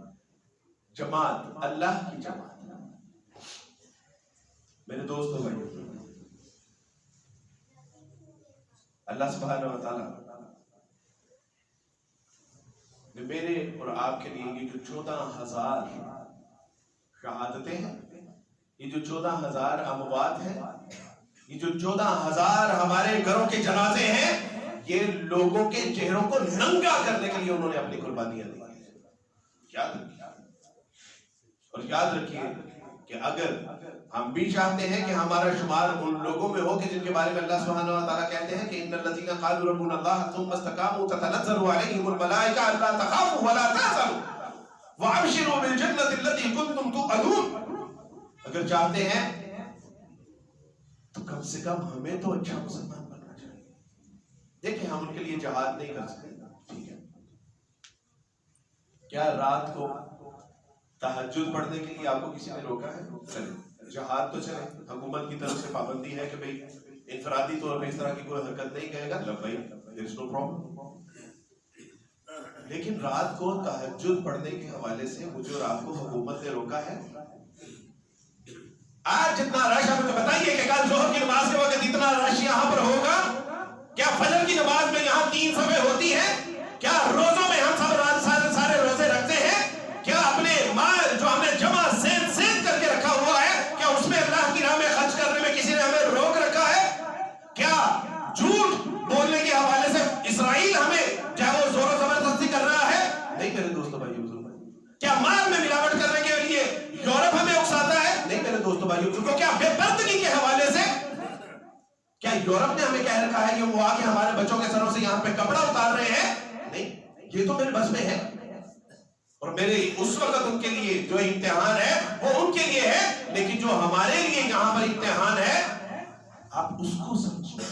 جماعت, اللہ کی جماعت. میرے دوستوں بھائیوں, اللہ سبحانہ و تعالیٰ نے میرے اور آپ کے لیے یہ جو 14,000 شہادتیں ہیں, یہ جو 14,000 اموات ہیں, یہ جو 14,000 ہمارے گھروں کے جنازے ہیں, یہ لوگوں کے چہروں کو ننگا کرنے کے لیے انہوں نے اپنی قربانیاں دی. یاد رکھیے, اور یاد رکھیے کہ اگر ہم بھی چاہتے ہیں کہ ہمارا شمار ان لوگوں میں ہو کہ جن کے بارے میں اللہ سبحانہ و تعالیٰ کہتے ہیں کہ ان الذین قالوا ربنا اللہ ثم استقاموا تتنزل علیہم الملائکہ الا تخافوا ولا تحزنوا وابشروا بالجنۃ التي كنتم توعدون. اگر چاہتے ہیں تو کم سے کم ہمیں تو اچھا مسلمان بننا چاہیے. دیکھیں ہم ان کے لیے جہاد نہیں کر سکتے، ٹھیک ہے، کیا رات کو تہجد پڑھنے کے لیے آپ کو کسی نے روکا ہے؟ چلے جہاد تو چلے، حکومت کی طرف سے پابندی ہے کہ بھئی انفرادی طور پہ اس طرح کی کوئی حرکت نہیں کرے گا، لبیک there is no problem. لیکن رات کو تہجد پڑھنے کے حوالے سے مجھے اور آپ کو حکومت نے روکا ہے. آج جتنا رش ہے مجھے بتائیے کہ کل ظہر کی نماز کے وقت اتنا رش یہاں پر ہوگا؟ کیا فجر کی نماز میں یہاں 3 صفیں ہوتی ہیں؟ کیا روزوں میں ہم سب سارے روزے رکھتے ہیں؟ کیا اپنے مال جو ہم نے جمع سید کر کے رکھا ہوا ہے، کیا اس میں اللہ کی راہ میں خرچ کرنے میں کسی نے ہمیں روک رکھا ہے؟ کیا جھوٹ بولنے کے حوالے سے اسرائیل ہمیں چاہے وہ زور و زبردستی کر رہا ہے؟ نہیں میرے دوستو بھائیو بزرگوں. کیا مال میں ملاوٹ کرنے کے لیے یورپ ہمیں اکساتا ہے؟ نہیں میرے دوستو بھائیو بزرگوں. کیا بے پردگی کے حوالے سے کیا یورپ نے ہمیں کہہ رکھا ہے کہ وہ آ کے ہمارے بچوں کے سروں سے یہاں پہ کپڑا اتار رہے ہیں؟ نہیں، یہ تو میرے بس میں ہے. اور میرے اس وقت ان کے لیے جو امتحان ہے وہ ان کے لیے ہے، لیکن جو ہمارے لیے یہاں پر امتحان ہے آپ اس کو سمجھیں.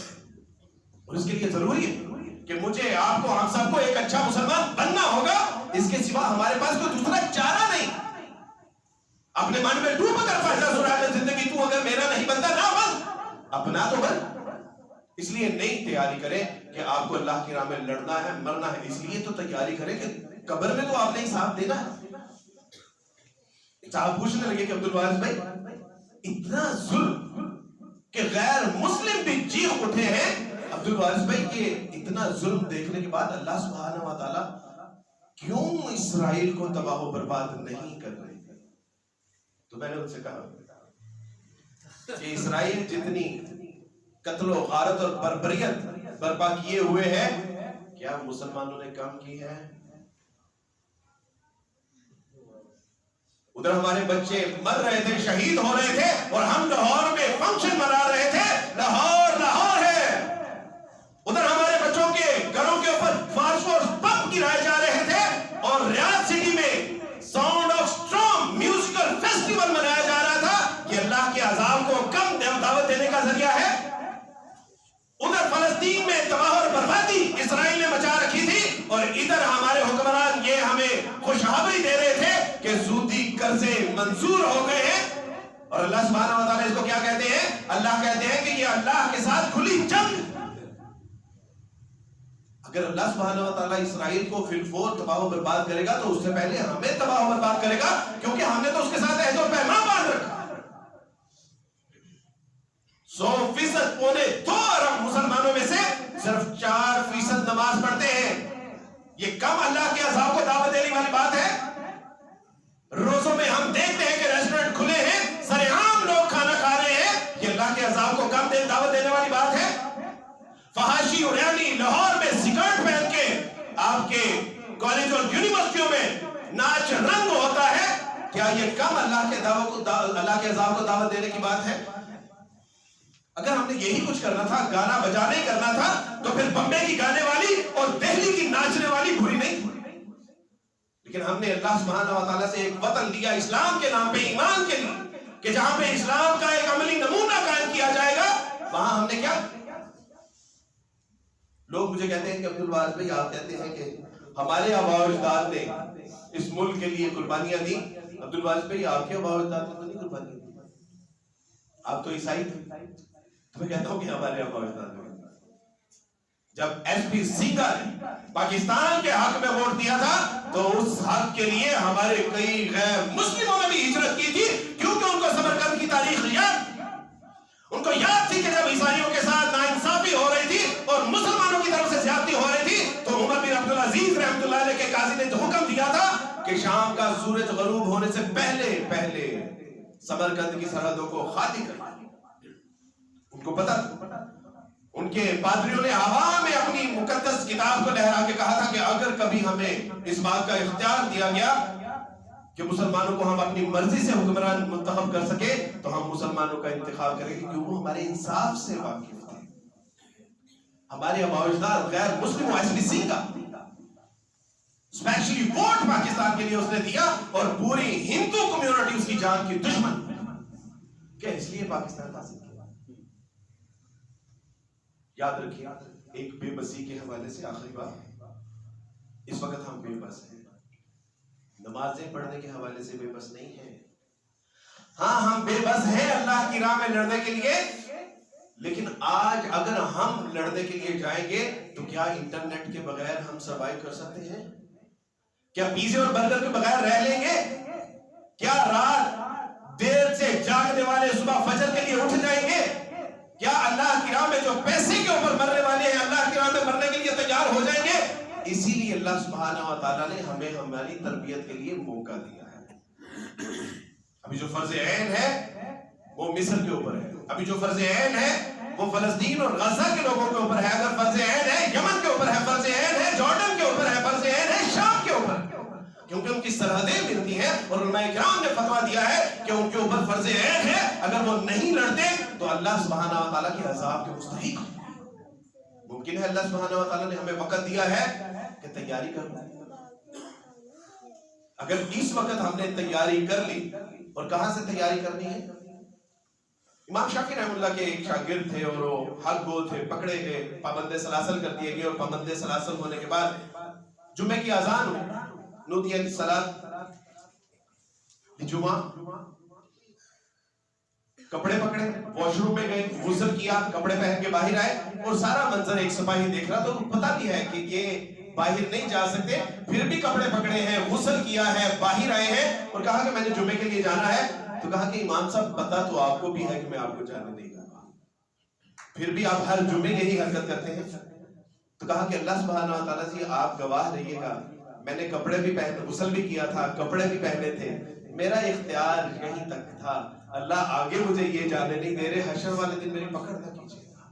اور اس کے لیے ضروری ہے کہ مجھے، آپ کو، ہم سب کو ایک اچھا مسلمان بننا ہوگا. اس کے سوا ہمارے پاس کوئی دوسرا چارہ نہیں. اپنے من میں ڈوب کر فیصلہ سراغ زندگی تو اگر میرا نہیں بنتا نہ بن، اپنا تو بن. اس لیے نئی تیاری کریں کہ آپ کو اللہ کی راہ میں لڑنا ہے، مرنا ہے. اس لیے تو تیاری کریں کہ قبر میں تو آپ نے حساب دینا ہے. صاحب پوچھنے لگے کہ عبدالوارث بھائی اتنا ظلم کہ غیر مسلم بھی چیخ اٹھے ہیں. عبدالوارث بھائی یہ اتنا ظلم دیکھنے کے بعد اللہ سبحانہ و تعالیٰ کیوں اسرائیل کو تباہ و برباد نہیں کر رہے؟ تو میں نے ان سے کہا کہ اسرائیل جتنی قتل و غارت اور بربریت برپا کیے ہوئے ہیں، کیا مسلمانوں نے کم کی ہے؟ ادھر ہمارے بچے مر رہے تھے، شہید ہو رہے تھے، اور ہم لاہور میں فنکشن منا رہے تھے. لاہور ہے. ادھر ہمارے بچوں کے گھروں کے اوپر فاسفورس پمپ گرائے جا رہے تھے، اور ریاض سٹی میں sound of storm musical festival منایا جا رہا تھا. یہ اللہ کے عذاب کو کم دعوت دینے کا ذریعہ ہے. ادھر فلسطین میں تباہ اور بربادی اسرائیل نے مچا رکھی تھی، اور ادھر ہمارے حکمران یہ ہمیں خوشخبری دے رہے تھے کہ سودی قرضے منظور ہو گئے ہیں. اور اللہ سبحانہ و تعالیٰ اس کو کیا کہتے ہیں؟ اللہ کہتے ہیں کہ یہ اللہ کے ساتھ کھلی جنگ. اگر اللہ سبحانہ و تعالیٰ اسرائیل کو فی الفور تباہ و برباد کرے گا تو اس سے پہلے ہمیں تباہ و برباد کرے گا، کیونکہ ہم نے تو اس کے ساتھ عہد و پیمان باندھ رکھا. 100% 2.25 ارب مسلمانوں میں سے صرف 4% نماز پڑھتے ہیں. یہ کم اللہ کے عذاب کو دعوت دینے والی بات ہے؟ روزوں میں ہم دیکھتے ہیں کہ ریسٹورنٹ کھلے ہیں، سرعام لوگ کھانا کھا رہے ہیں. یہ اللہ کے عذاب کو کم دعوت دینے والی بات ہے؟ فحاشی اریانی لاہور میں سکرٹ پہن کے آپ کے کالج اور یونیورسٹیوں میں ناچ رنگ ہوتا ہے، کیا یہ کم اللہ کے عذاب کو دعوت دینے کی بات ہے؟ اگر ہم نے یہی کچھ کرنا تھا، گانا بجانے کرنا تھا، تو پھر بمبے کی گانے والی اور دہلی کی ناچنے والی بری نہیں تھی. لیکن ہم نے اللہ سبحانہ و تعالیٰ سے ایک وطن لیا اسلام کے نام پہ، ایمان کے لیے، کہ جہاں پہ اسلام کا ایک عملی نمونہ قائم کیا جائے گا، وہاں ہم نے کیا؟ لوگ مجھے کہتے ہیں کہ عبدالوارث بھائی آپ کہتے ہیں کہ ہمارے آباء و اجداد نے اس ملک کے لیے قربانیاں دی. عبدالوارث بھائی آپ کے آباء و اجداد نے تو نہیں قربانیاں دی، آپ تو عیسائی تھے. تو میں کہتا ہوں کہ ہمارے آباء و اجداد نے جب ایس پی سنگا نے پاکستان کے حق میں ووٹ دیا تھا تو اس حق کے لیے ہمارے کئی غیر مسلموں نے بھی ہجرت کی تھی، کیونکہ ان کو سمرقند کی تاریخ یاد، ان کو یاد تھی کہ جب عیسائیوں کے ساتھ ناانصافی ہو رہی تھی اور مسلمانوں کی طرف سے زیادتی ہو رہی تھی، تو عمر بن عبدالعزیز رحمۃ اللہ علیہ کے قاضی نے جو حکم دیا تھا کہ شام کا سورج غروب ہونے سے پہلے سمرقند کی سرحدوں کو خالی کر. ان کو پتا تھا، ان کے پادریوں نے عوام میں اپنی مقدس کتاب کو لہرا کے کہا تھا کہ اگر کبھی ہمیں اس بات کا اختیار دیا گیا کہ مسلمانوں کو ہم اپنی مرضی سے حکمران منتخب کر سکے تو ہم مسلمانوں کا انتخاب کریں گے، کیونکہ وہ ہمارے انصاف سے واقف تھے. ہمارے اباؤ غیر مسلم ایسلی کا اسپیشلی ووٹ پاکستان کے لیے اس نے دیا، اور پوری ہندو کمیونٹی اس کی جان کی دشمن کہ اس لیے پاکستان حاصل کیا. یاد رکھیے ایک بے بسی کے حوالے سے آخری بات، اس وقت ہم بے بس ہیں، نمازیں پڑھنے کے حوالے سے بے بس نہیں ہیں. ہاں ہم بے بس ہیں اللہ کی راہ میں لڑنے کے لیے، لیکن آج اگر ہم لڑنے کے لیے جائیں گے تو کیا انٹرنیٹ کے بغیر ہم سروائیو کر سکتے ہیں؟ کیا پیزے اور برگر کے بغیر رہ لیں گے؟ کیا رات دیر سے جاگنے والے صبح فجر کے لیے اٹھ جائیں گے؟ کیا اللہ کی راہ میں جو پیسے کے اوپر مرنے والے ہیں اللہ کی راہ میں مرنے کے لیے تیار ہو جائیں گے؟ اسی لیے اللہ سبحانہ و تعالیٰ نے ہمیں ہماری تربیت کے لیے موقع دیا ہے. ابھی جو فرض عین ہے وہ مصر کے اوپر ہے، ابھی جو فرض عین ہے وہ فلسطین اور غزہ کے لوگوں کے اوپر ہے، اگر فرض عین ہے یمن کے اوپر ہے، فرض عین ہے جارڈن کے اوپر ہے، فرض عین ہے شام کے اوپر، کیونکہ ان کی سرحدیں ملتی ہیں اور علماء کرام نے فتویٰ دیا ہے کہ ان کے اوپر فرض عین ہے، اگر وہ نہیں لڑتے تو اللہ سبحانہ و تعالیٰ کے عذاب کے مستحق ہیں. ممکن ہے اللہ سبحانہ و تعالیٰ نے ہمیں وقت دیا ہے کہ تیاری کر لیں. اگر اس وقت ہم نے تیاری کر لی، اور کہاں سے تیاری کرنی ہے؟ امام شافعی رحمہ اللہ کے ایک شاگرد تھے اور وہ حق گو تھے، پکڑے گئے، پابند سلاسل کر دیے گئے، اور پابند سلاسل ہونے کے بعد جمعے کی اذان ہوئی، نودی الصلاۃ جمعہ، کپڑے پکڑے، واش روم میں گئے، غسل کیا، کپڑے پہن کے باہر آئے، اور سارا منظر ایک سپاہی دیکھ رہا، تو پتہ بھی ہے کہ یہ باہر نہیں جا سکتے، پھر بھی کپڑے پکڑے ہیں، غسل کیا ہے، باہر آئے ہیں، اور کہا کہ میں نے جمعے کے لیے جانا ہے. تو کہا کہ امام صاحب پتہ تو آپ کو بھی ہے کہ میں آپ کو جانے نہیں دوں گا، پھر بھی آپ ہر جمعے یہی حرکت کرتے ہیں. تو کہا کہ اللہ سبحانہ و تعالیٰ جی آپ گواہ رہیے گا، میں نے کپڑے بھی پہنے، غسل بھی کیا تھا، کپڑے بھی پہنے تھے، میرا اختیار یہیں تک تھا، اللہ آگے مجھے یہ جانے نہیں دے رہے، حشر والے دن میری پکڑ نہ کیجیے گا.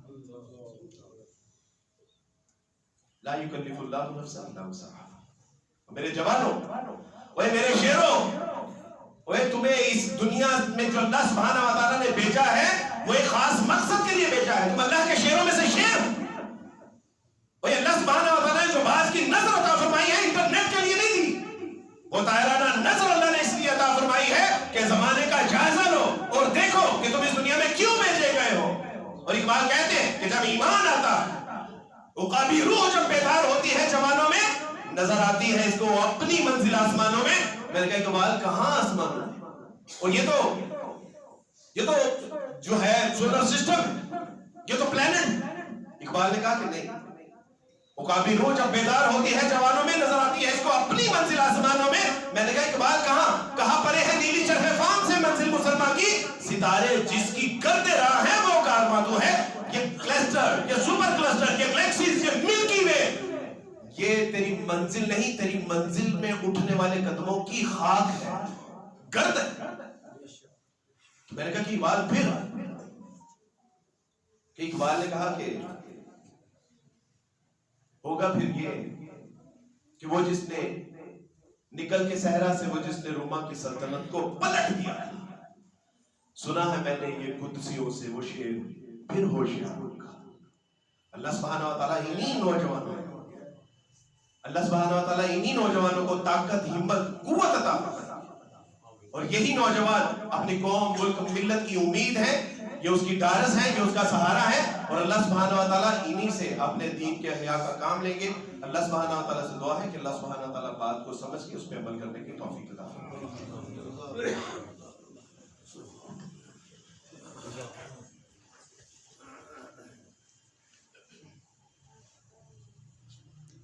لا یکلف اللہ نفسا الا وسعہا. میرے جوانوں، اوے میرے شیروں، اوے تمہیں اس دنیا میں جو اللہ سبحانہ و تعالیٰ نے بھیجا ہے وہ ایک خاص مقصد کے لیے بھیجا ہے. تم اللہ کے شیروں میں سے شیر. اوے اللہ سبحانہ و تعالیٰ نے جو باز کی نظر عطا فرمائی ہے انٹرنیٹ کے لیے نہیں دی، وہ طائرانہ نظر اللہ نے اس لیے عطا فرمائی ہے کہ زمانے کا جائزہ لو اور دیکھو کہ تم اس دنیا میں کیوں بھیجے گئے ہو. اور اقبال کہتے ہیں کہ جب ایمان آتا، عقابی روح جب بیدار ہوتی ہے جوانوں میں، نظر آتی ہے اس کو اپنی منزل آسمانوں میں. میں نے کہا اقبال کہاں آسمانوں میں؟ اور یہ تو جو ہے سولر سسٹم، یہ تو پلانٹ. اقبال نے کہا کہ نہیں، عقابی روح جب بیدار ہوتی ہے جوانوں میں، نظر آتی ہے اس کو اپنی منزل آسمانوں میں. میں نے کہا اقبال کہاں پرے ہے نیلی چرخ فام سے منزل مسلمان کی، ستارے جس کی کرتے رہا ہے وہ کارواں تو ہے. یہ کلسٹر، یہ سپر کلسٹر، یہ گلیکسیز، یہ ملکی وے، یہ تیری منزل نہیں، تیری منزل میں اٹھنے والے قدموں کی خاک ہے، گرد ہے. میں نے کہا کہ اقبال پھر، کہ اقبال نے کہا کہ ہوگا پھر یہ کہ وہ جس نے نکل کے صحرا سے، وہ جس نے روما کی سلطنت کو پلٹ دیا، سنا ہے میں نے یہ قدسیوں سے وہ شعر، پھر ہوشیار ہوگا. اللہ سبحانہ و تعالیٰ انہی نوجوانوں، اللہ سبحانہ و تعالیٰ انہی نوجوانوں کو طاقت، ہمت، قوت عطا فرماتا ہے. اور یہی نوجوان اپنی قوم، ملک، ملت کی امید ہے، یہ اس کی ڈارس ہے، یہ اس کا سہارا ہے. اور اللہ سبحانہ و تعالیٰ انہی سے اپنے دین کے احیاء کا کام لیں گے. اللہ سبحانہ و تعالیٰ سے دعا ہے کہ اللہ سبحانہ و تعالیٰ بات کو سمجھ کے اس پہ عمل کرنے کی توفیق عطا فرمائے.